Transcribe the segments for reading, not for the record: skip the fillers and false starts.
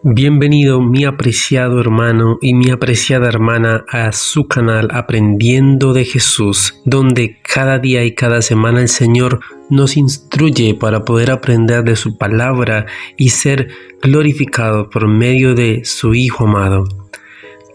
Bienvenido mi apreciado hermano y mi apreciada hermana a su canal Aprendiendo de Jesús, donde cada día y cada semana el Señor nos instruye para poder aprender de su palabra y ser glorificado por medio de su Hijo amado.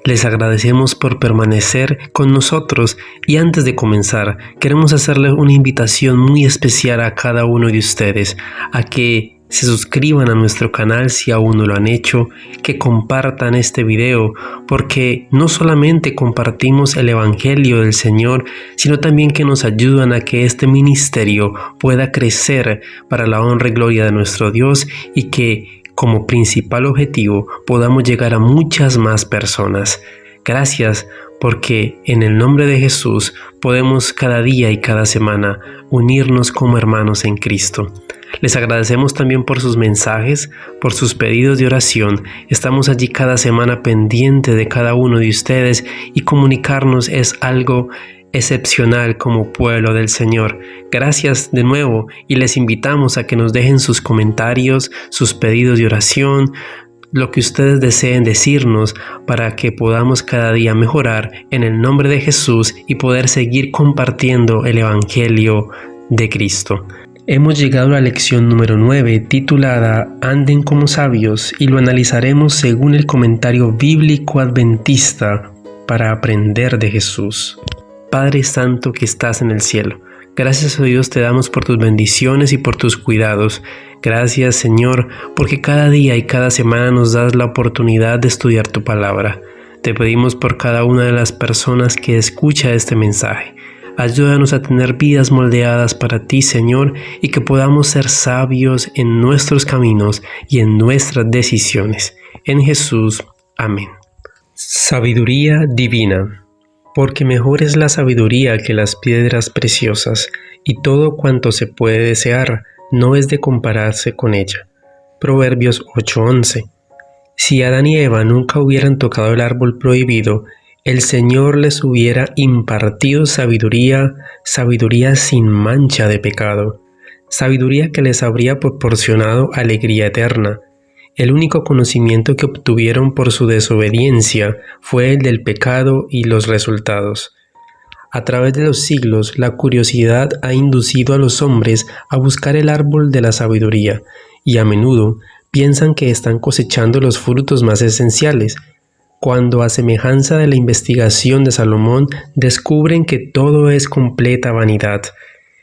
Les agradecemos por permanecer con nosotros y antes de comenzar queremos hacerles una invitación muy especial a cada uno de ustedes a que se suscriban a nuestro canal si aún no lo han hecho, que compartan este video porque no solamente compartimos el Evangelio del Señor, sino también que nos ayudan a que este ministerio pueda crecer para la honra y gloria de nuestro Dios y que como principal objetivo podamos llegar a muchas más personas. Gracias porque en el nombre de Jesús podemos cada día y cada semana unirnos como hermanos en Cristo. Les agradecemos también por sus mensajes, por sus pedidos de oración. Estamos allí cada semana pendiente de cada uno de ustedes y comunicarnos es algo excepcional como pueblo del Señor. Gracias de nuevo y les invitamos a que nos dejen sus comentarios, sus pedidos de oración, lo que ustedes deseen decirnos para que podamos cada día mejorar en el nombre de Jesús y poder seguir compartiendo el Evangelio de Cristo. Hemos llegado a la lección número 9 titulada Anden como sabios y lo analizaremos según el comentario bíblico adventista para aprender de Jesús. Padre Santo que estás en el cielo, gracias a Dios te damos por tus bendiciones y por tus cuidados. Gracias Señor porque cada día y cada semana nos das la oportunidad de estudiar tu palabra. Te pedimos por cada una de las personas que escucha este mensaje. Ayúdanos a tener vidas moldeadas para ti, Señor, y que podamos ser sabios en nuestros caminos y en nuestras decisiones. En Jesús. Amén. Sabiduría divina. Porque mejor es la sabiduría que las piedras preciosas, y todo cuanto se puede desear no es de compararse con ella. Proverbios 8:11. Si Adán y Eva nunca hubieran tocado el árbol prohibido, el Señor les hubiera impartido sabiduría sin mancha de pecado, sabiduría que les habría proporcionado alegría eterna. El único conocimiento que obtuvieron por su desobediencia fue el del pecado y los resultados. A través de los siglos, la curiosidad ha inducido a los hombres a buscar el árbol de la sabiduría, y a menudo piensan que están cosechando los frutos más esenciales, cuando a semejanza de la investigación de Salomón descubren que todo es completa vanidad,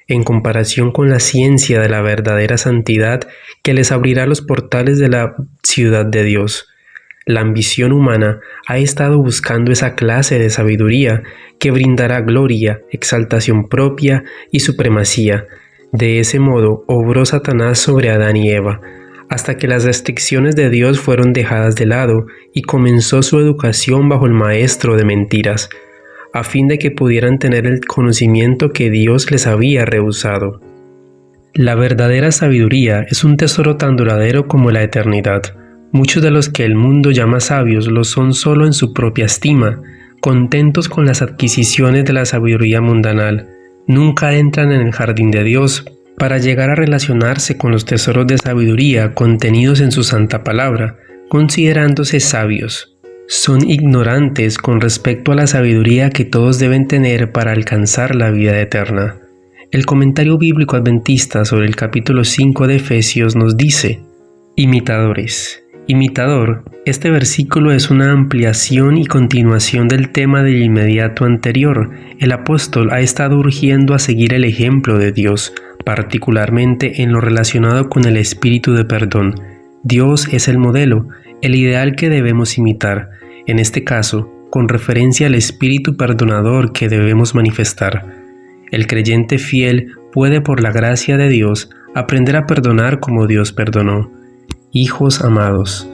en comparación con la ciencia de la verdadera santidad que les abrirá los portales de la ciudad de Dios. La ambición humana ha estado buscando esa clase de sabiduría que brindará gloria, exaltación propia y supremacía. De ese modo obró Satanás sobre Adán y Eva, hasta que las restricciones de Dios fueron dejadas de lado y comenzó su educación bajo el maestro de mentiras, a fin de que pudieran tener el conocimiento que Dios les había rehusado. La verdadera sabiduría es un tesoro tan duradero como la eternidad. Muchos de los que el mundo llama sabios lo son solo en su propia estima, contentos con las adquisiciones de la sabiduría mundanal. Nunca entran en el jardín de Dios para llegar a relacionarse con los tesoros de sabiduría contenidos en su santa palabra, considerándose sabios. Son ignorantes con respecto a la sabiduría que todos deben tener para alcanzar la vida eterna. El comentario bíblico adventista sobre el capítulo 5 de Efesios nos dice: imitadores. Imitador, este versículo es una ampliación y continuación del tema del inmediato anterior. El apóstol ha estado urgiendo a seguir el ejemplo de Dios, particularmente en lo relacionado con el espíritu de perdón. Dios es el modelo, el ideal que debemos imitar, en este caso, con referencia al espíritu perdonador que debemos manifestar. El creyente fiel puede, por la gracia de Dios, aprender a perdonar como Dios perdonó. Hijos amados,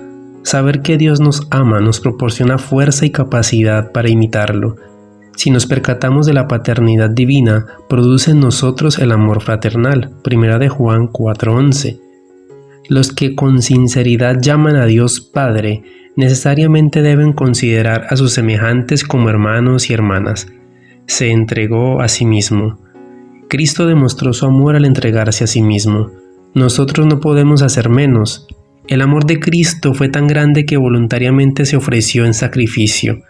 saber que Dios nos ama nos proporciona fuerza y capacidad para imitarlo. Si nos percatamos de la paternidad divina, produce en nosotros el amor fraternal. 1 de Juan 4:11. Los que con sinceridad llaman a Dios Padre, necesariamente deben considerar a sus semejantes como hermanos y hermanas. Se entregó a sí mismo. Cristo demostró su amor al entregarse a sí mismo. Nosotros no podemos hacer menos. El amor de Cristo fue tan grande que voluntariamente se ofreció en sacrificio.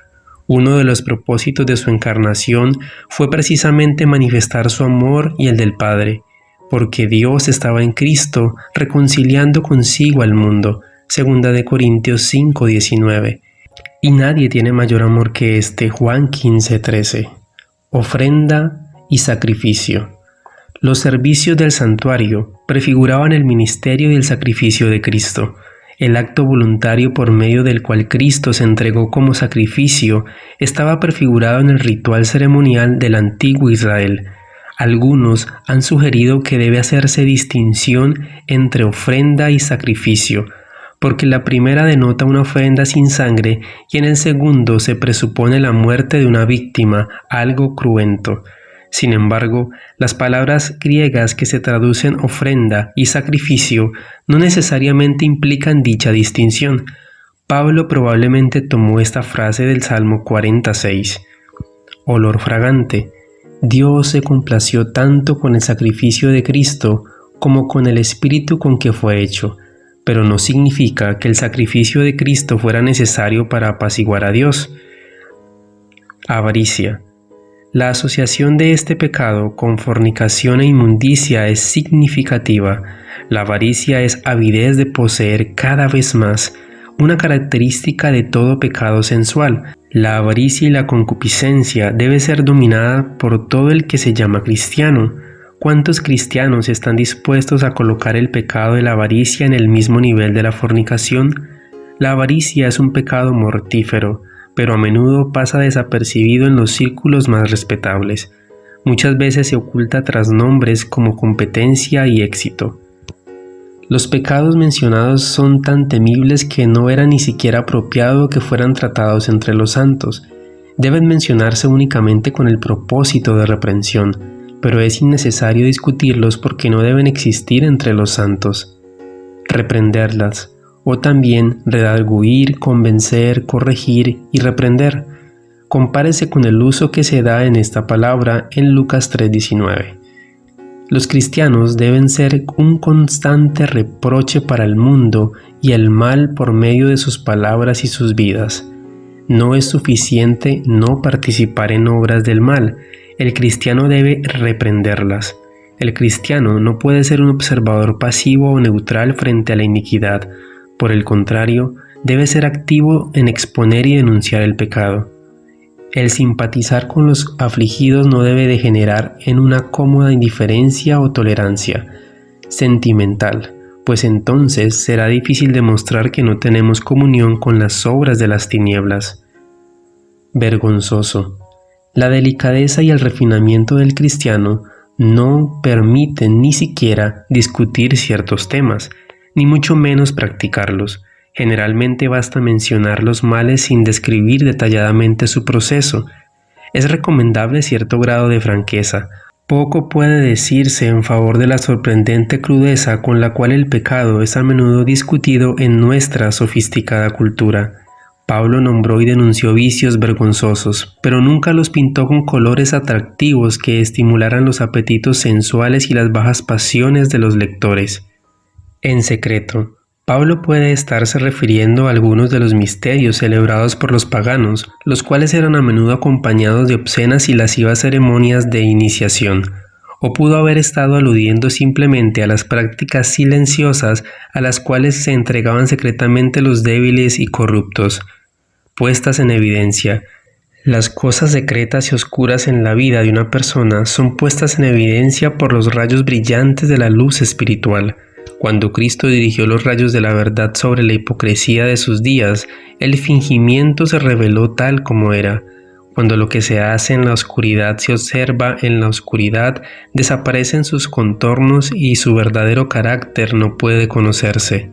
Uno de los propósitos de su encarnación fue precisamente manifestar su amor y el del Padre, porque Dios estaba en Cristo reconciliando consigo al mundo. 2 Corintios 5:19. Y nadie tiene mayor amor que este. Juan 15:13. Ofrenda y sacrificio. Los servicios del santuario prefiguraban el ministerio y el sacrificio de Cristo. El acto voluntario por medio del cual Cristo se entregó como sacrificio estaba prefigurado en el ritual ceremonial del antiguo Israel. Algunos han sugerido que debe hacerse distinción entre ofrenda y sacrificio, porque la primera denota una ofrenda sin sangre y en el segundo se presupone la muerte de una víctima, algo cruento. Sin embargo, las palabras griegas que se traducen ofrenda y sacrificio no necesariamente implican dicha distinción. Pablo probablemente tomó esta frase del Salmo 46. Olor fragante. Dios se complació tanto con el sacrificio de Cristo como con el espíritu con que fue hecho, pero no significa que el sacrificio de Cristo fuera necesario para apaciguar a Dios. Avaricia. La asociación de este pecado con fornicación e inmundicia es significativa. La avaricia es avidez de poseer cada vez más, una característica de todo pecado sensual. La avaricia y la concupiscencia debe ser dominada por todo el que se llama cristiano. ¿Cuántos cristianos están dispuestos a colocar el pecado de la avaricia en el mismo nivel de la fornicación? La avaricia es un pecado mortífero, pero a menudo pasa desapercibido en los círculos más respetables. Muchas veces se oculta tras nombres como competencia y éxito. Los pecados mencionados son tan temibles que no era ni siquiera apropiado que fueran tratados entre los santos. Deben mencionarse únicamente con el propósito de reprensión, pero es innecesario discutirlos porque no deben existir entre los santos. Reprenderlas, o también redarguir, convencer, corregir y reprender. Compárese con el uso que se da en esta palabra en Lucas 3:19. Los cristianos deben ser un constante reproche para el mundo y el mal por medio de sus palabras y sus vidas. No es suficiente no participar en obras del mal. El cristiano debe reprenderlas. El cristiano no puede ser un observador pasivo o neutral frente a la iniquidad. Por el contrario, debe ser activo en exponer y denunciar el pecado. El simpatizar con los afligidos no debe degenerar en una cómoda indiferencia o tolerancia sentimental, pues entonces será difícil demostrar que no tenemos comunión con las obras de las tinieblas. Vergonzoso. La delicadeza y el refinamiento del cristiano no permiten ni siquiera discutir ciertos temas, ni mucho menos practicarlos. Generalmente basta mencionar los males sin describir detalladamente su proceso. Es recomendable cierto grado de franqueza. Poco puede decirse en favor de la sorprendente crudeza con la cual el pecado es a menudo discutido en nuestra sofisticada cultura. Pablo nombró y denunció vicios vergonzosos, pero nunca los pintó con colores atractivos que estimularan los apetitos sensuales y las bajas pasiones de los lectores. En secreto, Pablo puede estarse refiriendo a algunos de los misterios celebrados por los paganos, los cuales eran a menudo acompañados de obscenas y lascivas ceremonias de iniciación, o pudo haber estado aludiendo simplemente a las prácticas silenciosas a las cuales se entregaban secretamente los débiles y corruptos. Puestas en evidencia, las cosas secretas y oscuras en la vida de una persona son puestas en evidencia por los rayos brillantes de la luz espiritual. Cuando Cristo dirigió los rayos de la verdad sobre la hipocresía de sus días, el fingimiento se reveló tal como era. Cuando lo que se hace en la oscuridad se observa en la oscuridad, desaparecen sus contornos y su verdadero carácter no puede conocerse.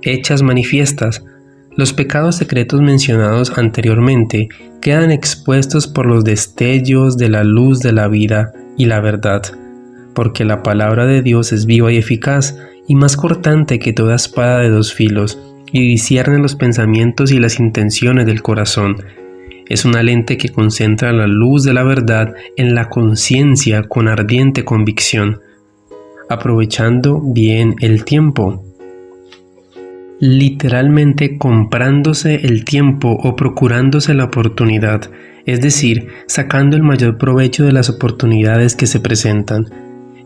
Hechas manifiestas, los pecados secretos mencionados anteriormente quedan expuestos por los destellos de la luz de la vida y la verdad, porque la palabra de Dios es viva y eficaz, y más cortante que toda espada de dos filos, y discierne los pensamientos y las intenciones del corazón. Es una lente que concentra la luz de la verdad en la conciencia con ardiente convicción, aprovechando bien el tiempo. literalmente comprándose el tiempo o procurándose la oportunidad, es decir, sacando el mayor provecho de las oportunidades que se presentan.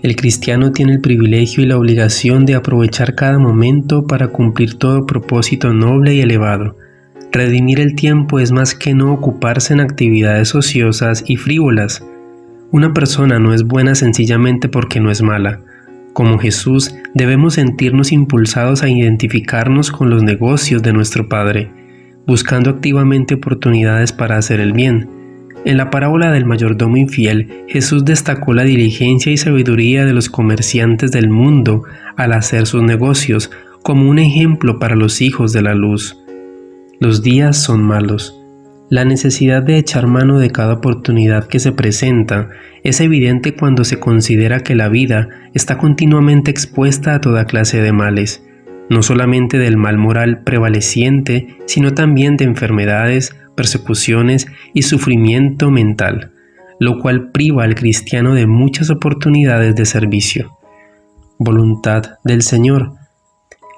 El cristiano tiene el privilegio y la obligación de aprovechar cada momento para cumplir todo propósito noble y elevado. Redimir el tiempo es más que no ocuparse en actividades ociosas y frívolas. Una persona no es buena sencillamente porque no es mala. Como Jesús, debemos sentirnos impulsados a identificarnos con los negocios de nuestro Padre, buscando activamente oportunidades para hacer el bien. En la parábola del mayordomo infiel, Jesús destacó la diligencia y sabiduría de los comerciantes del mundo al hacer sus negocios, como un ejemplo para los hijos de la luz. Los días son malos. La necesidad de echar mano de cada oportunidad que se presenta es evidente cuando se considera que la vida está continuamente expuesta a toda clase de males, no solamente del mal moral prevaleciente, sino también de enfermedades, persecuciones y sufrimiento mental, lo cual priva al cristiano de muchas oportunidades de servicio. Voluntad del Señor.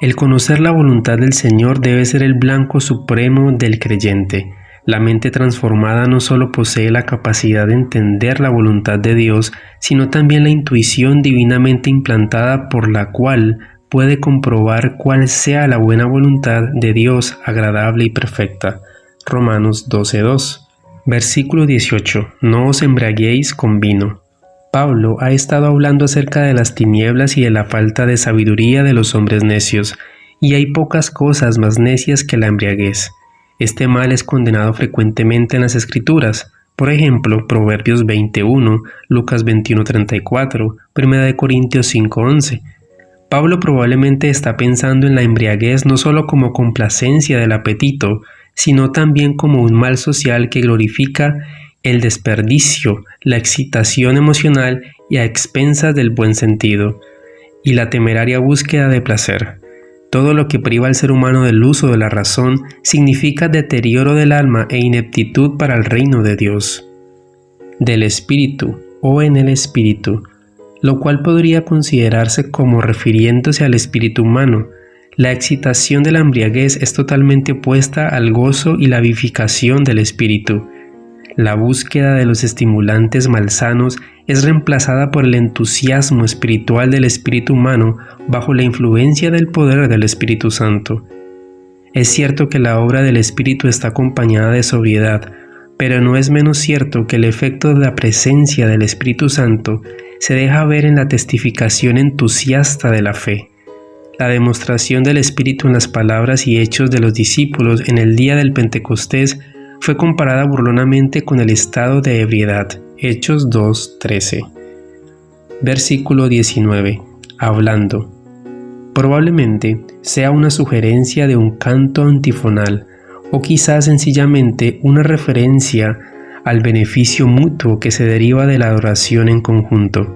El conocer la voluntad del Señor debe ser el blanco supremo del creyente. La mente transformada no solo posee la capacidad de entender la voluntad de Dios, sino también la intuición divinamente implantada por la cual puede comprobar cuál sea la buena voluntad de Dios agradable y perfecta. Romanos 12:2. Versículo 18. No os embriaguéis con vino. Pablo ha estado hablando acerca de las tinieblas y de la falta de sabiduría de los hombres necios, y hay pocas cosas más necias que la embriaguez. Este mal es condenado frecuentemente en las Escrituras, por ejemplo, Proverbios 20:1, Lucas 21:34, 1 Corintios 5:11. Pablo probablemente está pensando en la embriaguez no solo como complacencia del apetito, sino también como un mal social que glorifica el desperdicio, la excitación emocional y a expensas del buen sentido, y la temeraria búsqueda de placer. Todo lo que priva al ser humano del uso de la razón significa deterioro del alma e ineptitud para el reino de Dios. Del espíritu o en el espíritu, lo cual podría considerarse como refiriéndose al espíritu humano. La excitación de la embriaguez es totalmente opuesta al gozo y la vivificación del espíritu. La búsqueda de los estimulantes malsanos es reemplazada por el entusiasmo espiritual del espíritu humano bajo la influencia del poder del Espíritu Santo. Es cierto que la obra del Espíritu está acompañada de sobriedad, pero no es menos cierto que el efecto de la presencia del Espíritu Santo se deja ver en la testificación entusiasta de la fe. La demostración del Espíritu en las palabras y hechos de los discípulos en el día del Pentecostés fue comparada burlonamente con el estado de ebriedad. Hechos 2:13. Versículo 19. Hablando. Probablemente sea una sugerencia de un canto antifonal, o quizás sencillamente una referencia al beneficio mutuo que se deriva de la adoración en conjunto.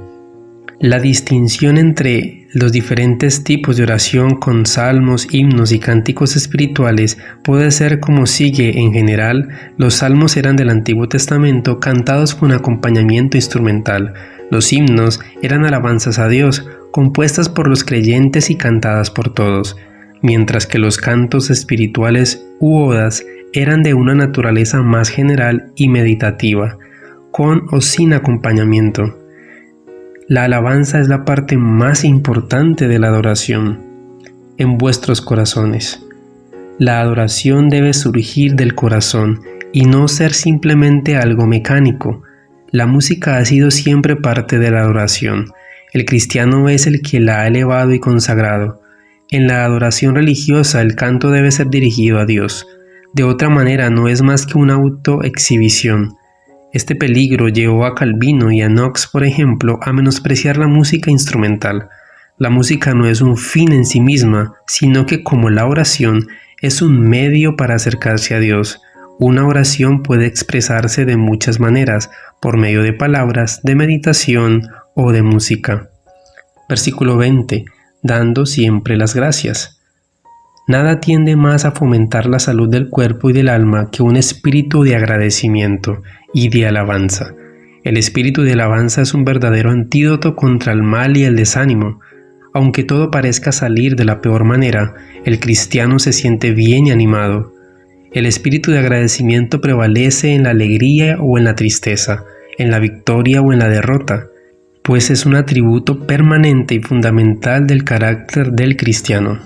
La distinción entre los diferentes tipos de oración con salmos, himnos y cánticos espirituales puede ser como sigue. En general, los salmos eran del Antiguo Testamento cantados con acompañamiento instrumental. Los himnos eran alabanzas a Dios, compuestas por los creyentes y cantadas por todos, mientras que los cantos espirituales u odas eran de una naturaleza más general y meditativa, con o sin acompañamiento. La alabanza es la parte más importante de la adoración en vuestros corazones. La adoración debe surgir del corazón y no ser simplemente algo mecánico. La música ha sido siempre parte de la adoración. El cristiano es el que la ha elevado y consagrado. En la adoración religiosa el canto debe ser dirigido a Dios. De otra manera no es más que una autoexhibición. Este peligro llevó a Calvino y a Knox, por ejemplo, a menospreciar la música instrumental. La música no es un fin en sí misma, sino que como la oración es un medio para acercarse a Dios. Una oración puede expresarse de muchas maneras, por medio de palabras, de meditación o de música. Versículo 20. Dando siempre las gracias. Nada tiende más a fomentar la salud del cuerpo y del alma que un espíritu de agradecimiento y de alabanza. El espíritu de alabanza es un verdadero antídoto contra el mal y el desánimo. Aunque todo parezca salir de la peor manera, el cristiano se siente bien y animado. El espíritu de agradecimiento prevalece en la alegría o en la tristeza, en la victoria o en la derrota, pues es un atributo permanente y fundamental del carácter del cristiano.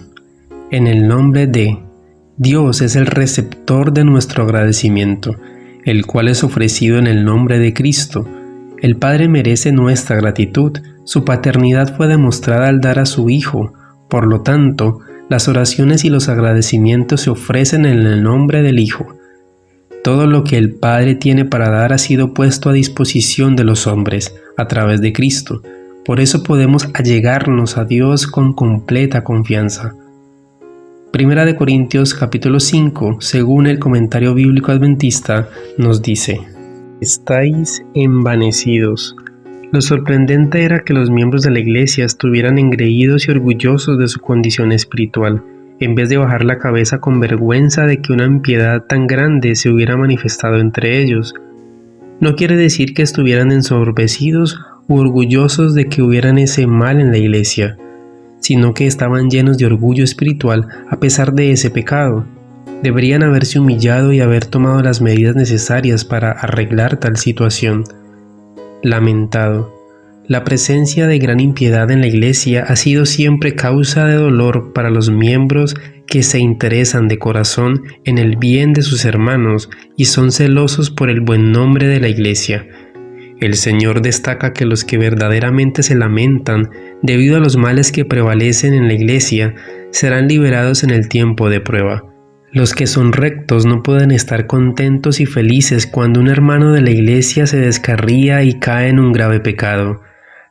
En el nombre de Dios es el receptor de nuestro agradecimiento, el cual es ofrecido en el nombre de Cristo. El Padre merece nuestra gratitud. Su paternidad fue demostrada al dar a su Hijo. Por lo tanto, las oraciones y los agradecimientos se ofrecen en el nombre del Hijo. Todo lo que el Padre tiene para dar ha sido puesto a disposición de los hombres a través de Cristo. Por eso podemos allegarnos a Dios con completa confianza. Primera de Corintios capítulo 5, según el comentario bíblico adventista, nos dice: estáis envanecidos. Lo sorprendente era que los miembros de la iglesia estuvieran engreídos y orgullosos de su condición espiritual, en vez de bajar la cabeza con vergüenza de que una impiedad tan grande se hubiera manifestado entre ellos. No quiere decir que estuvieran ensoberbecidos u orgullosos de que hubieran ese mal en la iglesia, sino que estaban llenos de orgullo espiritual a pesar de ese pecado. Deberían haberse humillado y haber tomado las medidas necesarias para arreglar tal situación. Lamentado. La presencia de gran impiedad en la iglesia ha sido siempre causa de dolor para los miembros que se interesan de corazón en el bien de sus hermanos y son celosos por el buen nombre de la iglesia. El Señor destaca que los que verdaderamente se lamentan debido a los males que prevalecen en la iglesia serán liberados en el tiempo de prueba. Los que son rectos no pueden estar contentos y felices cuando un hermano de la iglesia se descarría y cae en un grave pecado.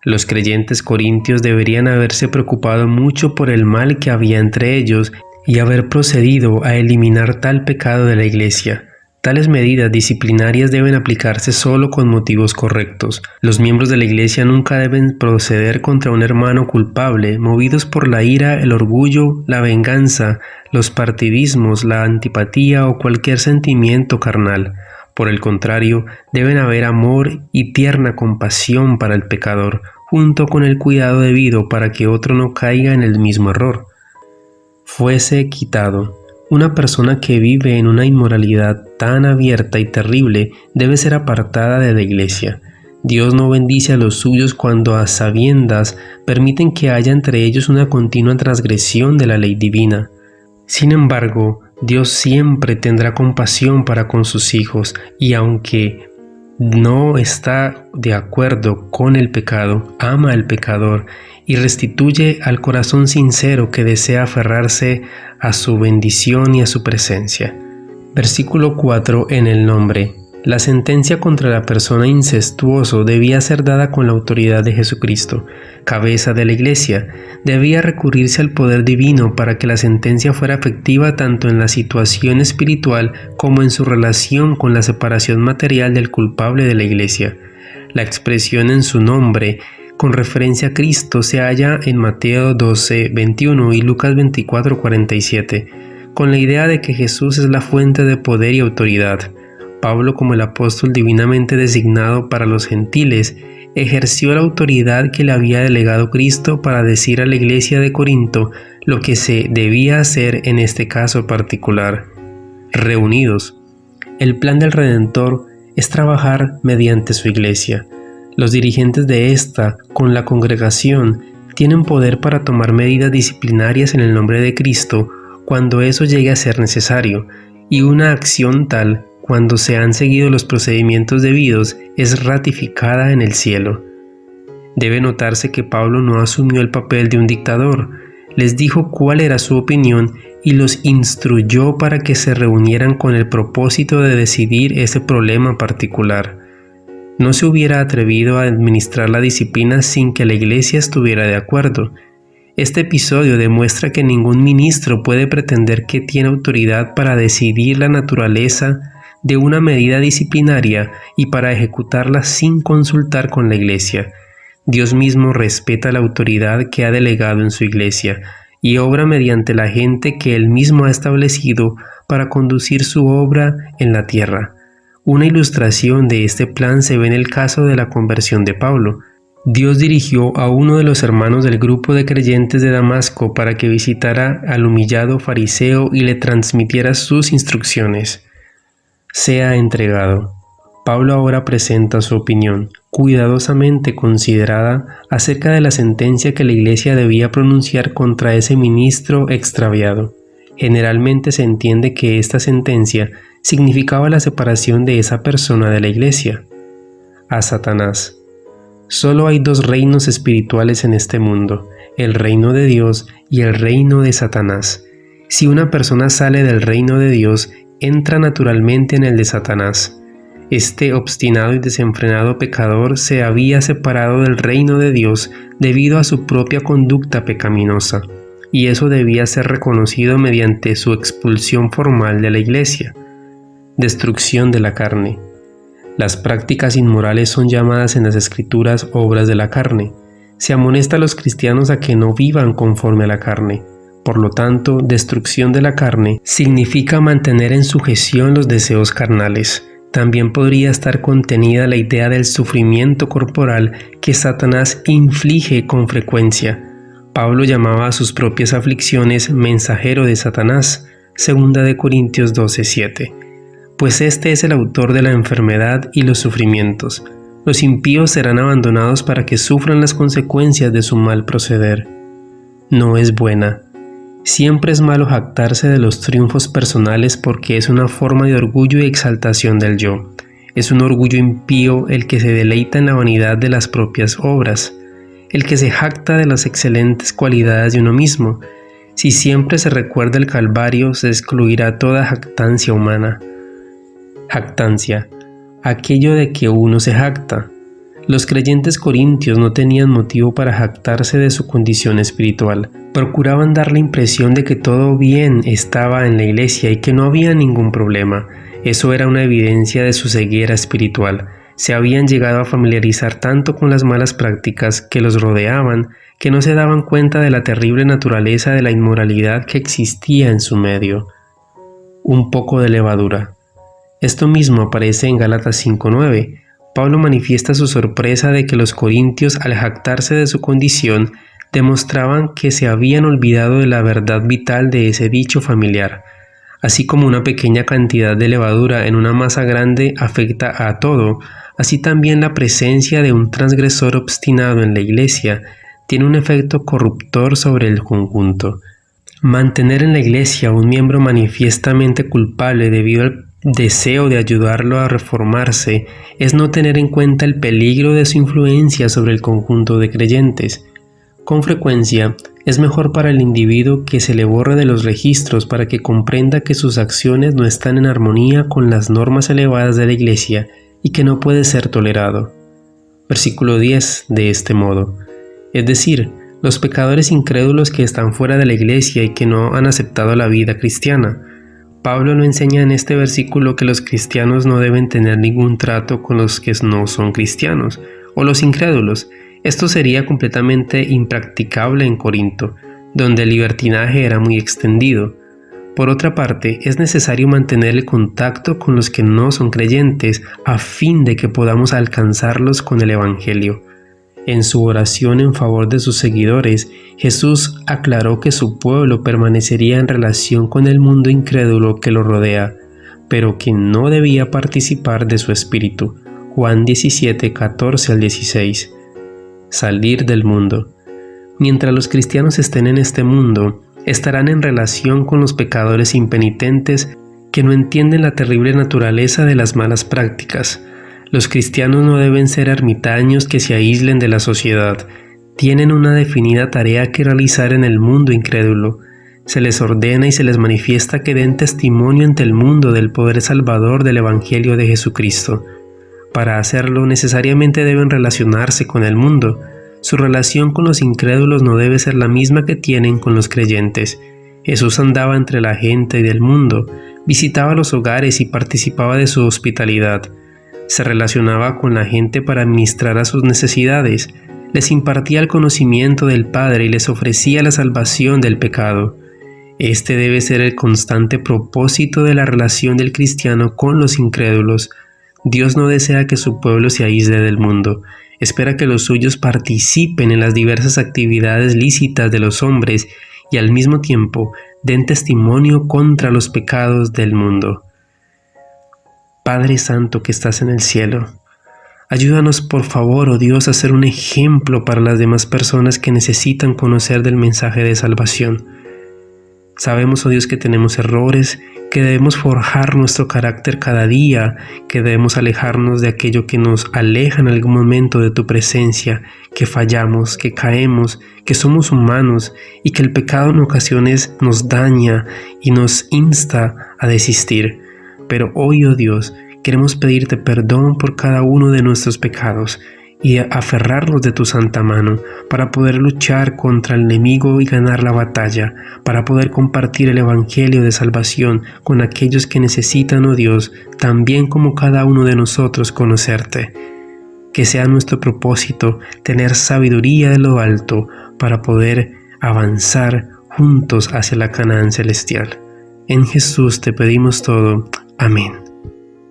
Los creyentes corintios deberían haberse preocupado mucho por el mal que había entre ellos y haber procedido a eliminar tal pecado de la iglesia. Tales medidas disciplinarias deben aplicarse solo con motivos correctos. Los miembros de la iglesia nunca deben proceder contra un hermano culpable, movidos por la ira, el orgullo, la venganza, los partidismos, la antipatía o cualquier sentimiento carnal. Por el contrario, deben haber amor y tierna compasión para el pecador, junto con el cuidado debido para que otro no caiga en el mismo error. Fuese quitado. Una persona que vive en una inmoralidad tan abierta y terrible debe ser apartada de la iglesia. Dios no bendice a los suyos cuando a sabiendas permiten que haya entre ellos una continua transgresión de la ley divina. Sin embargo, Dios siempre tendrá compasión para con sus hijos y aunque no está de acuerdo con el pecado, ama al pecador y restituye al corazón sincero que desea aferrarse a su bendición y a su presencia. Versículo 4 en el nombre. La sentencia contra la persona incestuoso debía ser dada con la autoridad de Jesucristo, cabeza de la iglesia. Debía recurrirse al poder divino para que la sentencia fuera efectiva tanto en la situación espiritual como en su relación con la separación material del culpable de la iglesia. La expresión en su nombre, con referencia a Cristo, se halla en Mateo 12:21 y Lucas 24:47, con la idea de que Jesús es la fuente de poder y autoridad. Pablo, como el apóstol divinamente designado para los gentiles, ejerció la autoridad que le había delegado Cristo para decir a la iglesia de Corinto lo que se debía hacer en este caso particular. Reunidos. El plan del Redentor es trabajar mediante su iglesia. Los dirigentes de esta, con la congregación, tienen poder para tomar medidas disciplinarias en el nombre de Cristo cuando eso llegue a ser necesario, y una acción tal, cuando se han seguido los procedimientos debidos, es ratificada en el cielo. Debe notarse que Pablo no asumió el papel de un dictador, les dijo cuál era su opinión y los instruyó para que se reunieran con el propósito de decidir ese problema particular. No se hubiera atrevido a administrar la disciplina sin que la iglesia estuviera de acuerdo. Este episodio demuestra que ningún ministro puede pretender que tiene autoridad para decidir la naturaleza de una medida disciplinaria y para ejecutarla sin consultar con la iglesia. Dios mismo respeta la autoridad que ha delegado en su iglesia y obra mediante la gente que Él mismo ha establecido para conducir su obra en la tierra. Una ilustración de este plan se ve en el caso de la conversión de Pablo. Dios dirigió a uno de los hermanos del grupo de creyentes de Damasco para que visitara al humillado fariseo y le transmitiera sus instrucciones. Sea entregado. Pablo ahora presenta su opinión, cuidadosamente considerada, acerca de la sentencia que la Iglesia debía pronunciar contra ese ministro extraviado. Generalmente se entiende que esta sentencia significaba la separación de esa persona de la Iglesia. A Satanás. Solo hay dos reinos espirituales en este mundo, el reino de Dios y el reino de Satanás. Si una persona sale del reino de Dios, entra naturalmente en el de Satanás. Este obstinado y desenfrenado pecador se había separado del reino de Dios debido a su propia conducta pecaminosa, y eso debía ser reconocido mediante su expulsión formal de la Iglesia. Destrucción de la carne. Las prácticas inmorales son llamadas en las Escrituras obras de la carne. Se amonesta a los cristianos a que no vivan conforme a la carne. Por lo tanto, destrucción de la carne significa mantener en sujeción los deseos carnales. También podría estar contenida la idea del sufrimiento corporal que Satanás inflige con frecuencia. Pablo llamaba a sus propias aflicciones mensajero de Satanás, 2 Corintios 12:7. Pues este es el autor de la enfermedad y los sufrimientos. Los impíos serán abandonados para que sufran las consecuencias de su mal proceder. No es buena. Siempre es malo jactarse de los triunfos personales porque es una forma de orgullo y exaltación del yo. Es un orgullo impío el que se deleita en la vanidad de las propias obras, el que se jacta de las excelentes cualidades de uno mismo. Si siempre se recuerda el Calvario, se excluirá toda jactancia humana. Jactancia, aquello de que uno se jacta. Los creyentes corintios no tenían motivo para jactarse de su condición espiritual. Procuraban dar la impresión de que todo bien estaba en la iglesia y que no había ningún problema. Eso era una evidencia de su ceguera espiritual. Se habían llegado a familiarizar tanto con las malas prácticas que los rodeaban que no se daban cuenta de la terrible naturaleza de la inmoralidad que existía en su medio. Un poco de levadura. Esto mismo aparece en Gálatas 5:9. Pablo manifiesta su sorpresa de que los corintios, al jactarse de su condición, demostraban que se habían olvidado de la verdad vital de ese dicho familiar. Así como una pequeña cantidad de levadura en una masa grande afecta a todo, así también la presencia de un transgresor obstinado en la iglesia tiene un efecto corruptor sobre el conjunto. Mantener en la iglesia a un miembro manifiestamente culpable debido al deseo de ayudarlo a reformarse es no tener en cuenta el peligro de su influencia sobre el conjunto de creyentes. Con frecuencia, es mejor para el individuo que se le borre de los registros para que comprenda que sus acciones no están en armonía con las normas elevadas de la Iglesia y que no puede ser tolerado. Versículo 10 de este modo. Es decir, los pecadores incrédulos que están fuera de la Iglesia y que no han aceptado la vida cristiana. Pablo no enseña en este versículo que los cristianos no deben tener ningún trato con los que no son cristianos o los incrédulos. Esto sería completamente impracticable en Corinto, donde el libertinaje era muy extendido. Por otra parte, es necesario mantener el contacto con los que no son creyentes a fin de que podamos alcanzarlos con el Evangelio. En su oración en favor de sus seguidores, Jesús aclaró que su pueblo permanecería en relación con el mundo incrédulo que lo rodea, pero que no debía participar de su espíritu. Juan 17, 14 al 16. Salir del mundo. Mientras los cristianos estén en este mundo, estarán en relación con los pecadores impenitentes que no entienden la terrible naturaleza de las malas prácticas. Los cristianos no deben ser ermitaños que se aíslen de la sociedad. Tienen una definida tarea que realizar en el mundo incrédulo. Se les ordena y se les manifiesta que den testimonio ante el mundo del poder salvador del Evangelio de Jesucristo. Para hacerlo, necesariamente deben relacionarse con el mundo. Su relación con los incrédulos no debe ser la misma que tienen con los creyentes. Jesús andaba entre la gente del mundo, visitaba los hogares y participaba de su hospitalidad. Se relacionaba con la gente para ministrar a sus necesidades, les impartía el conocimiento del Padre y les ofrecía la salvación del pecado. Este debe ser el constante propósito de la relación del cristiano con los incrédulos. Dios no desea que su pueblo se aísle del mundo. espera que los suyos participen en las diversas actividades lícitas de los hombres y al mismo tiempo den testimonio contra los pecados del mundo. Padre Santo que estás en el cielo, ayúdanos por favor, oh Dios, a ser un ejemplo para las demás personas que necesitan conocer del mensaje de salvación. Sabemos, oh Dios, que tenemos errores, que debemos forjar nuestro carácter cada día, que debemos alejarnos de aquello que nos aleja en algún momento de tu presencia, que fallamos, que caemos, que somos humanos y que el pecado en ocasiones nos daña y nos insta a desistir. Pero hoy, oh Dios, queremos pedirte perdón por cada uno de nuestros pecados y aferrarnos de tu santa mano para poder luchar contra el enemigo y ganar la batalla, para poder compartir el evangelio de salvación con aquellos que necesitan, oh Dios, también como cada uno de nosotros conocerte. Que sea nuestro propósito tener sabiduría de lo alto para poder avanzar juntos hacia la Canaán celestial. En Jesús te pedimos todo. Amén.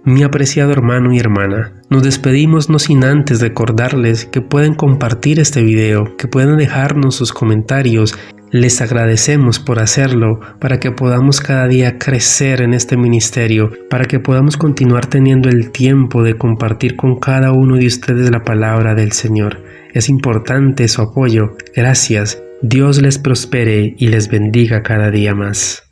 Mi apreciado hermano y hermana, nos despedimos no sin antes recordarles que pueden compartir este video, que pueden dejarnos sus comentarios. Les agradecemos por hacerlo para que podamos cada día crecer en este ministerio, para que podamos continuar teniendo el tiempo de compartir con cada uno de ustedes la palabra del Señor. Es importante su apoyo. Gracias. Dios les prospere y les bendiga cada día más.